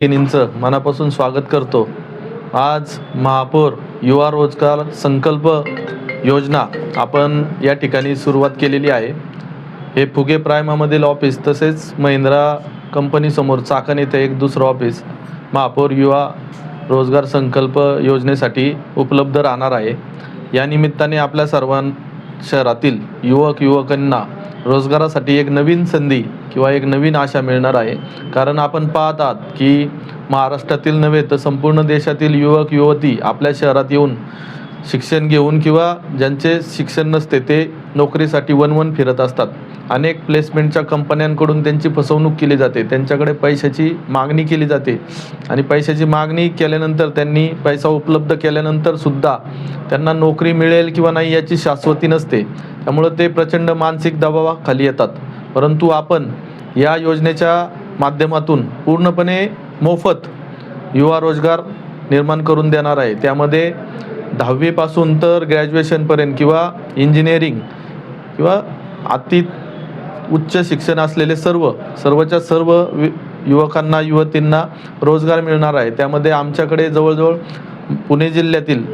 भगिनींचं मनापासून स्वागत करतो. आज महापौर युवा रोजगार संकल्प योजना आपण या ठिकाणी सुरुवात केलेली आहे. हे फुगे प्रायमामधील ऑफिस तसेच महिंद्रा कंपनीसमोर चाकण येथे एक दुसरं ऑफिस महापौर युवा रोजगार संकल्प योजनेसाठी उपलब्ध राहणार आहे. या निमित्ताने आपल्या सर्व शहरातील युवकांना रोजगारासाठी एक नवीन संधी किंवा एक नवीन आशा मिळणार आहे. कारण आपण पाहत आहात की महाराष्ट्रातील नव्हे तर संपूर्ण देशातील युवक युवती आपल्या शहरात येऊन शिक्षण घेऊन किंवा ज्यांचे शिक्षण नसते ते नोकरीसाठी वनवन फिरत असतात. अनेक प्लेसमेंटच्या कंपन्यांकडून त्यांची फसवणूक केली जाते, त्यांच्याकडे पैशाची मागणी केली जाते आणि पैशाची मागणी केल्यानंतर त्यांनी पैसा उपलब्ध केल्यानंतर सुद्धा त्यांना नोकरी मिळेल किंवा नाही याची शाश्वती नसते. त्यामुळं ते प्रचंड मानसिक दबावाखाली येतात. परंतु आपण या योजनेच्या माध्यमातून पूर्णपणे मोफत युवा रोजगार निर्माण करून देणार आहे. त्यामध्ये 10वी पासून तर ग्रॅज्युएशनपर्यंत किंवा इंजिनिअरिंग किंवा अति उच्च शिक्षण असलेले सर्वच्या सर्व युवकांना युवतींना रोजगार मिळणार आहे. त्यामध्ये आमच्याकडे जवळजवळ पुणे जिल्ह्यातील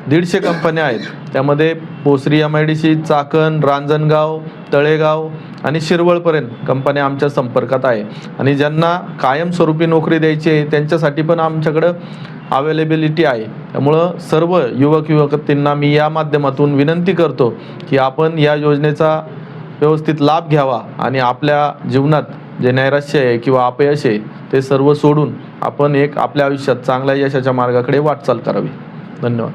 150 कंपन्या आहेत. त्यामध्ये भोसरी MIDC, चाकण, रांजणगाव, तळेगाव आणि शिरवळपर्यंत कंपन्या आमच्या संपर्कात आहे. आणि ज्यांना कायमस्वरूपी नोकरी द्यायची आहे त्यांच्यासाठी पण आमच्याकडं अवेलेबिलिटी आहे. त्यामुळं सर्व युवतींना मी या माध्यमातून विनंती करतो की आपण या योजनेचा व्यवस्थित लाभ घ्यावा आणि आपल्या जीवनात जे नैराश्य आहे किंवा अपयश आहे ते सर्व सोडून आपण एक आपल्या आयुष्यात चांगल्या यशाच्या मार्गाकडे वाटचाल करावी. धन्यवाद.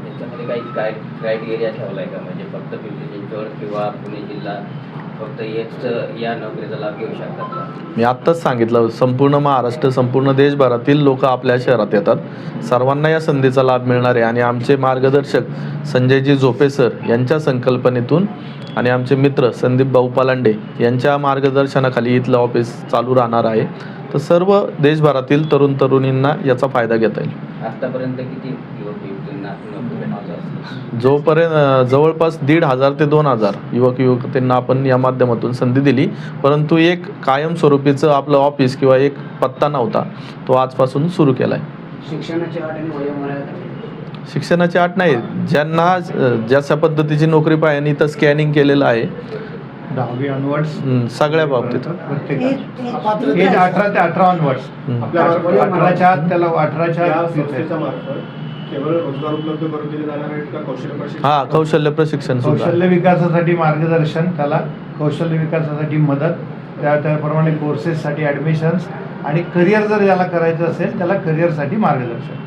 याच्यामध्ये काही क्रायटेरिया ठेवला आहे का, म्हणजे फक्त पिंपरी चिंचवड किंवा पुणे जिल्हा फक्त या नोकरीचा लाभ घेऊ शकतात का? मी आत्ताच सांगितलं, संपूर्ण महाराष्ट्र संपूर्ण देशभरातील लोक आपल्या शहरात येतात. सर्वांना या संधीचा लाभ मिळणार आहे. आणि आमचे मार्गदर्शक संजयजी झोपे सर यांच्या संकल्पनेतून आणि आमचे मित्र संदीप भाऊ पालांडे यांच्या मार्गदर्शनाखाली इथलं ऑफिस चालू राहणार आहे. तर सर्व देशभरातील तरुण तरुणींना याचा फायदा घेता येईल. आतापर्यंत किती युवतींना नोकरी मिळाली असेल? जोपर्यंत जवळपास 1,500 ते 2,000 युवतींना आपण या माध्यमातून संधी दिली. परंतु एक कायमस्वरूपीचं आपलं ऑफिस किंवा एक पत्ता नव्हता, तो आजपासून सुरू केला आहे. शिक्षणाची अट आणि वयोमर्यादा? शिक्षणाची अट नाही. ज्यांना ज्या पद्धतीची नोकरी पाहिजे आणि इथं स्कॅनिंग केलेलं आहे 10वी ऑनवर्ड्स सगळ्या बाबतीत. एज 18 ते 18 ऑनवर्ड्स. 18च्या आत त्याला 18च्या केवळ रोजगार उपलब्ध करून दिले जाणार आहेत का कौशल्य प्रशिक्षण? हा, कौशल्य प्रशिक्षण सुद्धा. कौशल्य विकासासाठी मार्गदर्शन, त्याला कौशल्य विकासासाठी मदत, त्याप्रमाणे कोर्सेससाठी ॲडमिशन्स आणि करिअर जर याला करायचं असेल त्याला करिअरसाठी मार्गदर्शन.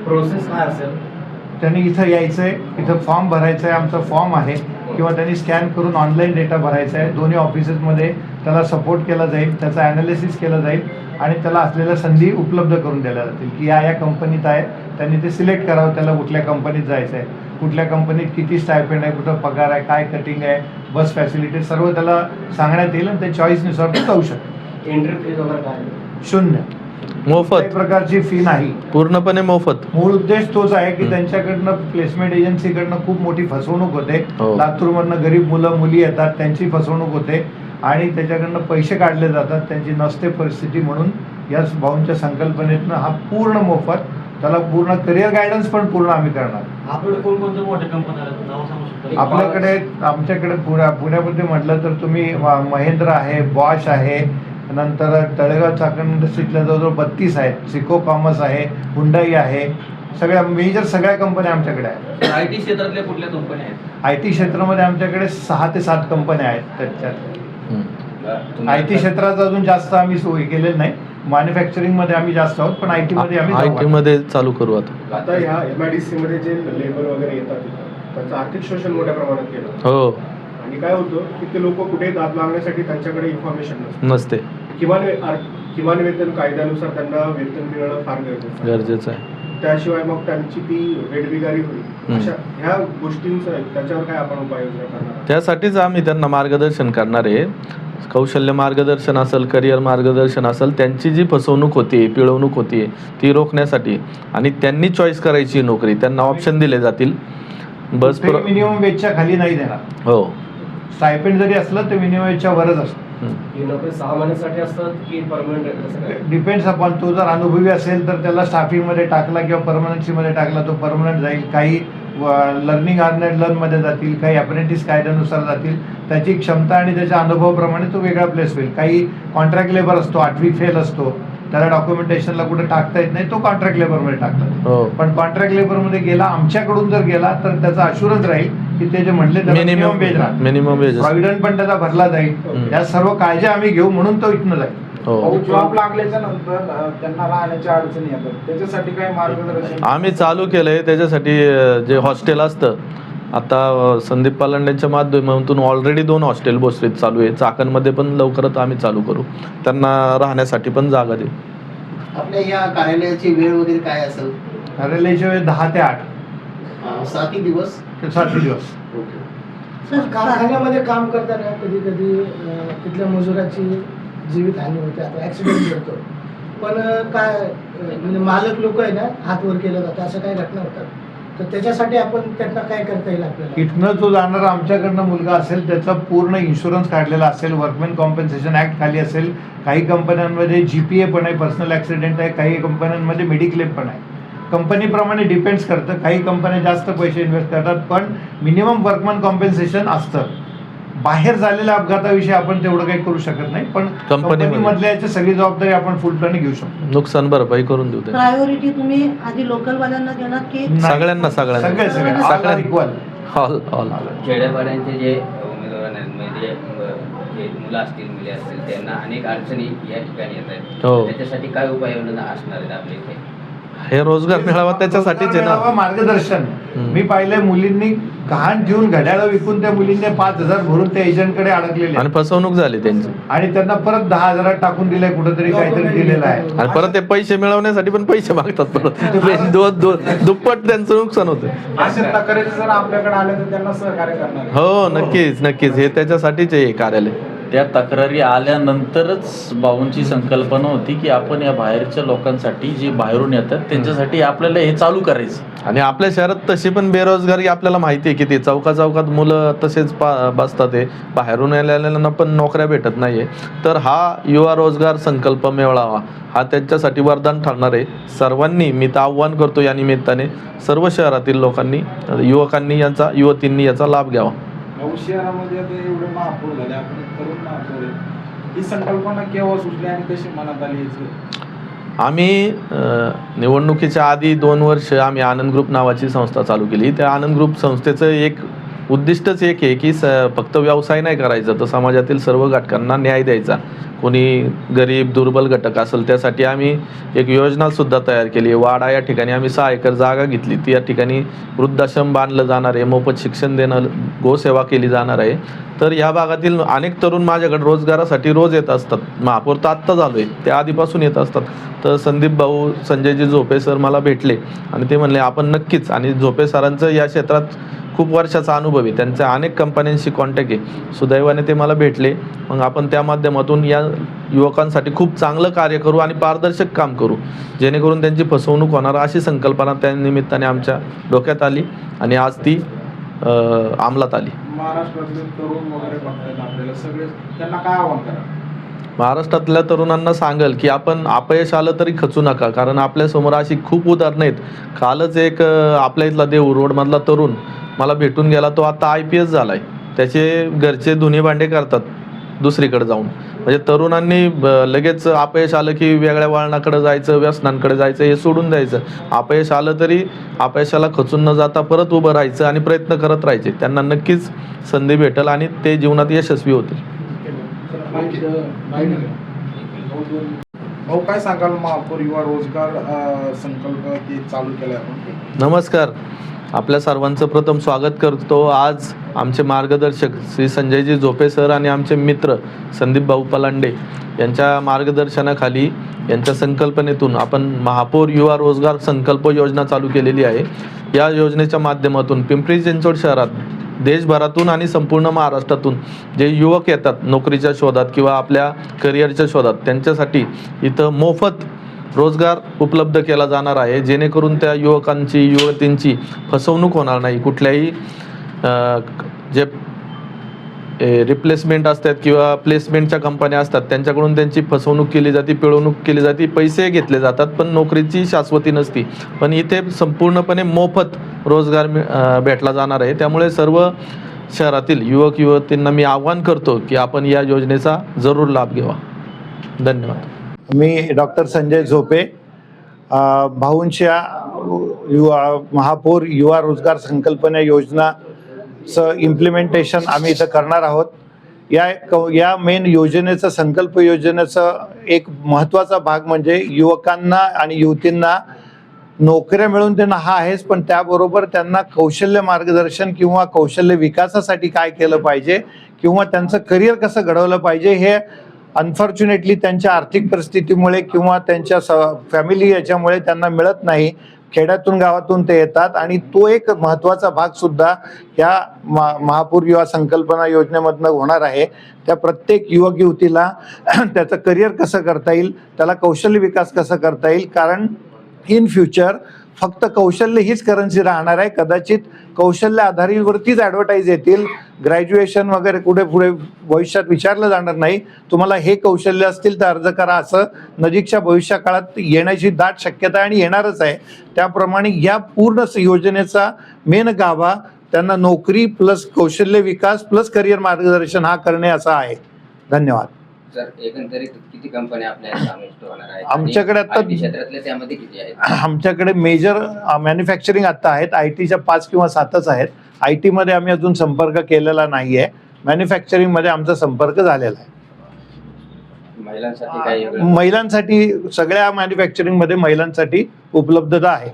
प्रोसेस काय असेल? त्यांनी इथं यायचं आहे, इथं फॉर्म भरायचा आहे, आमचा फॉर्म आहे, किंवा त्यांनी स्कॅन करून ऑनलाईन डेटा भरायचा आहे. दोन्ही ऑफिसेसमध्ये त्याला सपोर्ट केला जाईल, त्याचं ॲनालिसिस केलं जाईल आणि त्याला असलेल्या संधी उपलब्ध करून दिल्या जातील की या कंपनीत आहे. त्यांनी ते सिलेक्ट करावं त्याला कुठल्या कंपनीत जायचं आहे, कुठल्या कंपनीत किती स्टायपेंड आहे, कुठं पगार आहे, काय कटिंग आहे, बस फॅसिलिटी सर्व त्याला सांगण्यात येईल आणि त्या चॉईसनुसार तो जाऊ शकतो. एंट्री फीज वगैरे काय? 0 मोफत, कुठल्याही प्रकारची फी नाही, पूर्णपणे मोफत. मूळ उद्देश तोच आहे की त्यांच्याकडनं प्लेसमेंट एजन्सीकडनं खूप मोठी फसवणूक होते. लातूरमधनं गरीब मुलं मुली येतात, त्यांची फसवणूक होते आणि त्याच्याकडनं पैसे काढले जातात, त्यांची नसते परिस्थिती. म्हणून या भाऊंच्या संकल्पनेतनं हा पूर्ण मोफत, त्याला पूर्ण करिअर गायडन्स पण पूर्ण आम्ही करणार. आपल्याकडे कोणकोणत्या मोठ्या कंपन्या आहेत, नाव सांगू शकता? आमच्याकडे पुण्यामध्ये म्हटलं तर तुम्ही महिंद्रा आहे, बॉश आहे, नंतर तळेगाव चाकण इंडस्ट्रीतल्या जवळजवळ 32 आहेत, सिको कॉमर्स आहे, हुंडाई आहे, सगळ्या मेजर सगळ्या कंपन्या आमच्याकडे आहेत. IT क्षेत्रातल्या कुठल्या कंपन्या आहेत? IT क्षेत्रामध्ये आमच्याकडे 6 ते 7 कंपन्या आहेत. त्याच्यात IT क्षेत्रात अजून जास्त आम्ही सोय केलेलं नाही. मॅन्युफॅक्चरिंगमध्ये आम्ही जास्त आहोत, पण IT मध्ये चालू करू आता. आता ह्या MIDC मध्ये जे लेबर वगैरे येतात त्यांचं आर्थिक शोषण मोठ्या प्रमाणात केलं. हो. आणि काय होतं की ते लोक कुठे दाद मागण्यासाठी त्यांच्याकडे इन्फॉर्मेशन नसते. किमान वेतन कायद्यानुसार त्यांना वेतन मिळणं फार गरजेचं आहे. त्याशिवाय मग त्यांची ती वेठबिगारी होईल. अशा ह्या गोष्टींचं त्याच्यावर काय आपण उपाययोजना करणार? त्यासाठीच आम्ही त्यांना मार्गदर्शन करणार आहे. कौशल्य मार्गदर्शन असेल, करिअर मार्गदर्शन असेल, त्यांची जी फसवणूक होती, पिळवणूक होती ती रोखण्यासाठी आणि त्यांनी चॉईस करायची नोकरी, त्यांना ऑप्शन दिले जातील. बस मिनिमम वेजच्या खाली नाही देणार. हो. स्टायपेंड जरी असलं तर मिनिमम वेजच्या वरच असतं. ही नोकरी 6 महिन्यासाठी असतात की परमनंट कसं काय? डिपेंड्स अपॉन तो जर अनुभवी असेल तर त्याला स्टाफिंगमध्ये टाकला किंवा परमनन्सीमध्ये टाकला तो परमनंट जाईल. काही लर्निंग अर्न अँड लर्नमध्ये जातील, काही अप्रेंटिस कायद्यानुसार जातील. त्याची क्षमता आणि त्याच्या अनुभवाप्रमाणे तो वेगळा प्लेस होईल. काही कॉन्ट्रॅक्ट लेबर असतो, 8वी फेल असतो, त्याला डॉक्युमेंटेशनला कुठे टाकता येत नाही, तो कॉन्ट्रॅक्ट लेबरमध्ये टाकला. हो. पण कॉन्ट्रॅक्ट लेबरमध्ये गेला, आमच्याकडून जर गेला तर त्याचा अशुरन्स राहील की ते जे म्हणले मिनिमम वेज राहणार, मिनिमम वेज. प्रॉव्हिडंट पण त्याचा भरला जाईल. या सर्व काळजी आम्ही घेऊ म्हणून तो इथनं जाईल. हो. जॉब लागल्याच्या नंतर त्यांना राहण्याच्या अडचणी येतात, त्याच्यासाठी काय मार्गदर्शन? आम्ही चालू केलंय त्याच्यासाठी जे हॉस्टेल असतं. आता संदीप पालंडेंच्या माध्यमातून ऑलरेडी 2 हॉस्टेल भोसरीत चालू आहे. चाकणमध्ये पण लवकरच आम्ही चालू करू. त्यांना राहण्यासाठी पण जागा देऊ. आपल्या या कार्यालयाची वेळ वगैरे काय असेल? कार्यालयाची वेळ 10 ते 8, 7 दिवस. 7 दिवस. सर, कारखान्यामध्ये काम करताना कधी कधी तिथल्या मजुराची जीवितहानी होते, आता ॲक्सिडेंट घडतो. पण काय म्हणजे मालक लोक आहे ना, हात वर केलं जातं, असं काही घटना होतात. तर त्याच्यासाठी आपण त्यांना काय करता येईल आपल्याला? इथनं जो जाणारा आमच्याकडनं मुलगा असेल त्याचा पूर्ण इन्शुरन्स काढलेला असेल, वर्कमॅन कॉम्पन्सेशन ॲक्ट खाली असेल. काही कंपन्यांमध्ये GPA पण आहे, पर्सनल ॲक्सिडेंट आहे. काही कंपन्यांमध्ये मेडिक्लेम पण आहे. कंपनीप्रमाणे डिपेंड्स करतं. काही कंपन्या जास्त पैसे इन्व्हेस्ट करतात, पण मिनिमम वर्कमॅन कॉम्पन्सेशन असतं. बाहेर झालेल्या अपघाताविषयी आपण तेवढं काही करू शकत नाही, पण कंपनीमधल्या याची सगळी जबाबदारी आपण फुल टर्न घेऊ शकतो. नुकसान भरपाई करून देऊ. प्रायोरिटी तुम्ही आधी लोकल वाल्यांना देणार की सगळ्यांना सगळे इक्वल. हॉल खेड्यापाड्यांचे जे उमेदवार आहेत, म्हणजे जे मुलं असतील, मुली असतील, त्यांना अनेक अडचणी या ठिकाणी येत आहेत. हो. त्याच्यासाठी काय उपाययोजना असणार आहेत आपल्या इथे? हे रोजगार मिळावा त्याच्यासाठीच आहे ना. मार्गदर्शन मी पाहिलंय, मुलींनी गहाण ठेवून घड्याळं विकून त्या मुलींनी 5,000 भरून त्या एजंटकडे अडकलेले आणि फसवणूक झाली त्यांची. आणि त्यांना परत 10,000 टाकून दिलंय, कुठेतरी काहीतरी दिलेलं आहे. आणि परत ते पैसे मिळवण्यासाठी पण पैसे मागतात परत. दुप्पट त्यांचं नुकसान होतं. अशा तक्रारी जर आपल्याकडे आल्या तर त्यांना सहकार्य करणार? हो, नक्कीच. हे त्याच्यासाठीच आहे कार्यालय. त्या तक्रारी आल्यानंतरच बाबूंची संकल्पना होती की आपण या बाहेरच्या लोकांसाठी, जे बाहेरून येतात त्यांच्यासाठी आपल्याला हे चालू करायचं. आणि आपल्या शहरात तशी पण बेरोजगारी आपल्याला माहिती आहे, की ते चौकात मुलं तसेच बसतात. ते बाहेरून आलेल्यांना पण नोकऱ्या भेटत नाहीये. तर हा युवा रोजगार संकल्प मेळावा हा त्यांच्यासाठी वरदान ठरणार आहे. सर्वांनी मी तर आव्हान करतो या निमित्ताने, सर्व शहरातील लोकांनी, युवकांनी युवतींनी याचा लाभ घ्यावा. शहरामध्ये आता एवढे महापौर झाले, आपण तरुण महापौर आहे, ही संकल्पना केव्हा सुचली आणि कशी मनात आली? आम्ही निवडणुकीच्या आधी 2 वर्ष आम्ही आनंद ग्रुप नावाची संस्था चालू केली. त्या आनंद ग्रुप संस्थेचं एक उद्दिष्टच एक आहे की फक्त व्यवसाय नाही करायचा, तर समाजातील सर्व घटकांना न्याय द्यायचा. कोणी गरीब दुर्बल घटक असेल त्यासाठी आम्ही एक योजनासुद्धा तयार केली. वाडा या ठिकाणी आम्ही 6 एकर जागा घेतली. ती या ठिकाणी वृद्धाश्रम बांधलं जाणार आहे, मोफत शिक्षण देणं, गोसेवा केली जाणार आहे. तर या भागातील अनेक तरुण माझ्याकडे रोजगारासाठी रोज येत असतात. महापौर तर आत्ता झालो आहे, ते आधीपासून येत असतात. तर संदीप भाऊ, संजयजी झोपे सर मला भेटले आणि ते म्हणले आपण नक्कीच. आणि झोपे सरांचं या क्षेत्रात खूप वर्षाचा अनुभव आहे, त्यांच्या अनेक कंपन्यांशी कॉन्टॅक्ट आहे. सुदैवाने ते मला भेटले. मग आपण त्या माध्यमातून या युवकांसाठी खूप चांगलं कार्य करू आणि पारदर्शक काम करू, जेणेकरून त्यांची फसवणूक होणार, अशी संकल्पना त्या निमित्ताने आमच्या डोक्यात आली आणि आज ती अंमलात आली. महाराष्ट्रातले तरुण वगैरे बघतायत आपल्याला, सगळे त्यांना काय आव्हान करा? महाराष्ट्रातल्या तरुणांना सांगेल की आपण अपयश आलं तरी खचू नका, कारण आपल्यासमोर अशी खूप उदाहरणं आहेत. कालच एक आपल्या इथला देऊ रोडमधला तरुण मला भेटून गेला. तो आता IPS झालाय. त्याचे घरचे धुणे भांडे करतात दुसरीकडे जाऊन. म्हणजे तरुणांनी लगेच अपयश आलं की वेगळ्या वळणाकडे जायचं, व्यसनांकडे जायचं, हे सोडून द्यायचं. अपयश आलं तरी अपयशाला खचून न जाता परत उभं राहायचं आणि प्रयत्न करत राहायचे. त्यांना नक्कीच संधी भेटेल आणि ते जीवनात यशस्वी होतील. भाऊ, काय सांगाल महापौर युवा रोजगार संकल्प ते चालू केलाय आपण? नमस्कार. आपल्या सर्वांचं प्रथम स्वागत करतो. आज आमचे मार्गदर्शक श्री संजयजी झोपे सर आणि आमचे मित्र संदीप भाऊ पलांडे यांच्या मार्गदर्शनाखाली, यांच्या संकल्पनेतून आपण महापौर युवा रोजगार संकल्प योजना चालू केलेली आहे. या योजनेच्या माध्यमातून पिंपरी चिंचवड शहरात, देशभरातून आणि संपूर्ण महाराष्ट्रातून जे युवक येतात नोकरीच्या शोधात किंवा आपल्या करिअरच्या शोधात, त्यांच्यासाठी इथं मोफत रोजगार उपलब्ध केला जाणार आहे, जेणेकरून त्या युवकांची, युवतींची फसवणूक होणार नाही. कुठल्याही जे रिप्लेसमेंट असतात किंवा प्लेसमेंटच्या कंपन्या असतात त्यांच्याकडून त्यांची फसवणूक केली जाते, पिळवणूक केली जाते, पैसे घेतले जातात, पण नोकरीची शाश्वती नसती. पण इथे संपूर्णपणे मोफत रोजगार भेटला जाणार आहे. त्यामुळे सर्व शहरातील युवक युवतींना मी आवाहन करतो की आपण या योजनेचा जरूर लाभ घ्यावा. धन्यवाद. मी डॉक्टर संजय झोपे, भाऊंच्या महापौर युवा रोजगार संकल्पना योजनाचं इम्प्लिमेंटेशन आम्ही इथं करणार आहोत. या मेन योजनेचं, संकल्प योजनेचं एक महत्त्वाचा भाग म्हणजे युवकांना आणि युवतींना नोकऱ्या मिळवून देणं हा आहेच, पण त्याबरोबर त्यांना कौशल्य मार्गदर्शन किंवा कौशल्य विकासासाठी काय केलं पाहिजे किंवा त्यांचं करिअर कसं घडवलं पाहिजे हे अनफॉर्च्युनेटली त्यांच्या आर्थिक परिस्थितीमुळे किंवा त्यांच्या फॅमिली याच्यामुळे त्यांना मिळत नाही. खेड्यातून गावातून ते येतात आणि तो एक महत्त्वाचा भाग सुद्धा या महापौर युवा संकल्पना योजनेमधनं होणार आहे. त्या प्रत्येक युवक युवतीला त्याचं करिअर कसं करता येईल, त्याला कौशल्य विकास कसं करता येईल, कारण इन फ्युचर फक्त कौशल्य हीच करन्सी राहणार आहे. कदाचित कौशल्य आधारावरतीच ॲडव्हर्टाईज येतील, ग्रॅज्युएशन वगैरे कुठे पुढे भविष्यात विचारलं जाणार नाही. तुम्हाला हे कौशल्य असतील तर अर्ज करा, असं नजीकच्या भविष्यकाळात येण्याची दाट शक्यता आहे आणि येणारच आहे. त्याप्रमाणे या पूर्ण योजनेचा मेन गाभा त्यांना नोकरी प्लस कौशल्य विकास प्लस करिअर मार्गदर्शन हा करणे असा आहे. धन्यवाद. सर, एकंदरीत किती कंपन्या आपल्या समाविष्ट होणार आहेत? आमच्याकडे आता IT क्षेत्रातले त्यामध्ये किती आहेत? आमच्याकडे मेजर मॅन्युफॅक्चरिंग आता आहेत. IT च्या 5 किंवा 7च आहेत. IT मध्ये आम्ही अजून संपर्क केलेला नाही आहे. मॅन्युफॅक्चरिंगमध्ये आमचा संपर्क झालेला आहे. महिलांसाठी काही महिलांसाठी सगळ्या मॅन्युफॅक्चरिंगमध्ये महिलांसाठी उपलब्धता आहे.